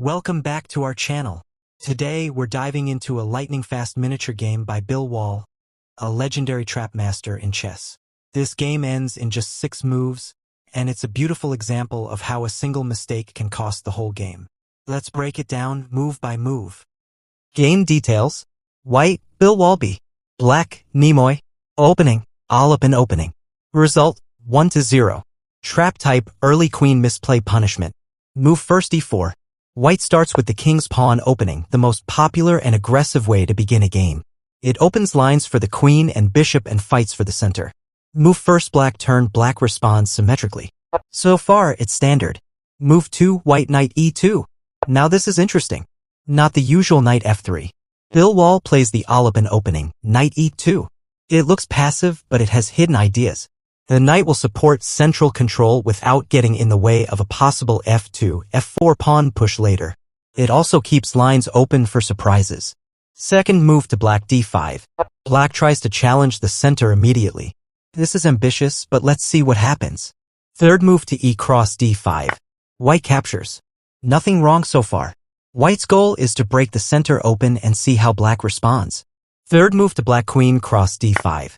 Welcome back to our channel. Today we're diving into a lightning-fast miniature game by Bill Wall, a legendary trap master in chess. This game ends in just 6 moves, and it's a beautiful example of how a single mistake can cost the whole game. Let's break it down move by move. Game details. White, Bill Walby. Black, Nimoy. Opening, Alapin opening. Result, 1-0. Trap type, early queen misplay punishment. Move first e4. White starts with the king's pawn opening, the most popular and aggressive way to begin a game. It opens lines for the queen and bishop and fights for the center. Move first black turn, black responds symmetrically. So far, it's standard. Move 2, white knight e2. Now this is interesting. Not the usual knight f3. Bill Wall plays the Alapin opening, knight e2. It looks passive, but it has hidden ideas. The knight will support central control without getting in the way of a possible f2, f4 pawn push later. It also keeps lines open for surprises. Second move to black d5. Black tries to challenge the center immediately. This is ambitious, but let's see what happens. Third move to e cross d5. White captures. Nothing wrong so far. White's goal is to break the center open and see how black responds. Third move to black queen cross d5.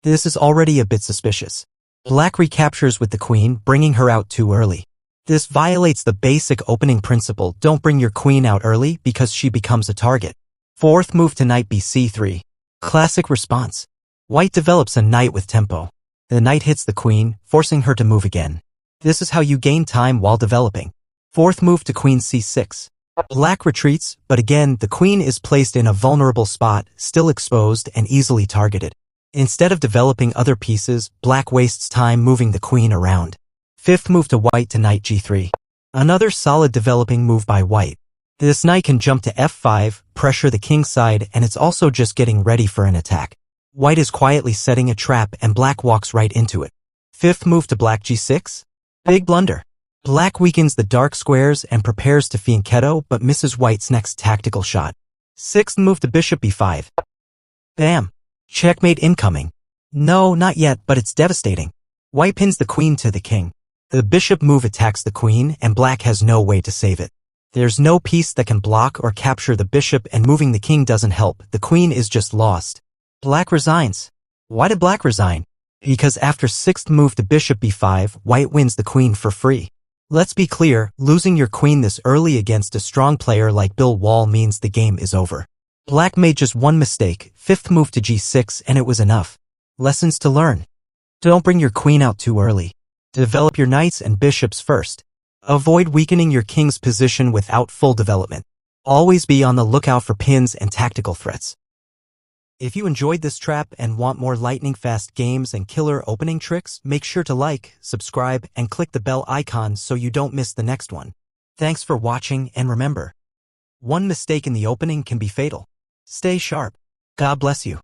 This is already a bit suspicious. Black recaptures with the queen, bringing her out too early. This violates the basic opening principle, don't bring your queen out early because she becomes a target. Fourth move to knight bc3. Classic response. White develops a knight with tempo. The knight hits the queen, forcing her to move again. This is how you gain time while developing. Fourth move to queen c6. Black retreats, but again, the queen is placed in a vulnerable spot, still exposed and easily targeted. Instead of developing other pieces, black wastes time moving the queen around. Fifth move to white to knight g3. Another solid developing move by white. This knight can jump to f5, pressure the king side, and it's also just getting ready for an attack. White is quietly setting a trap and black walks right into it. Fifth move to black g6. Big blunder. Black weakens the dark squares and prepares to fianchetto but misses white's next tactical shot. Sixth move to bishop b5. Bam! Checkmate incoming. No, not yet, but it's devastating. White pins the queen to the king. The bishop move attacks the queen, and black has no way to save it. There's no piece that can block or capture the bishop, and moving the king doesn't help. The queen is just lost. Black resigns. Why did black resign? Because after sixth move to bishop b5, white wins the queen for free. Let's be clear, losing your queen this early against a strong player like Bill Wall means the game is over. Black made just one mistake, fifth move to g6, and it was enough. Lessons to learn. Don't bring your queen out too early. Develop your knights and bishops first. Avoid weakening your king's position without full development. Always be on the lookout for pins and tactical threats. If you enjoyed this trap and want more lightning-fast games and killer opening tricks, make sure to like, subscribe, and click the bell icon so you don't miss the next one. Thanks for watching, and remember, one mistake in the opening can be fatal. Stay sharp. God bless you.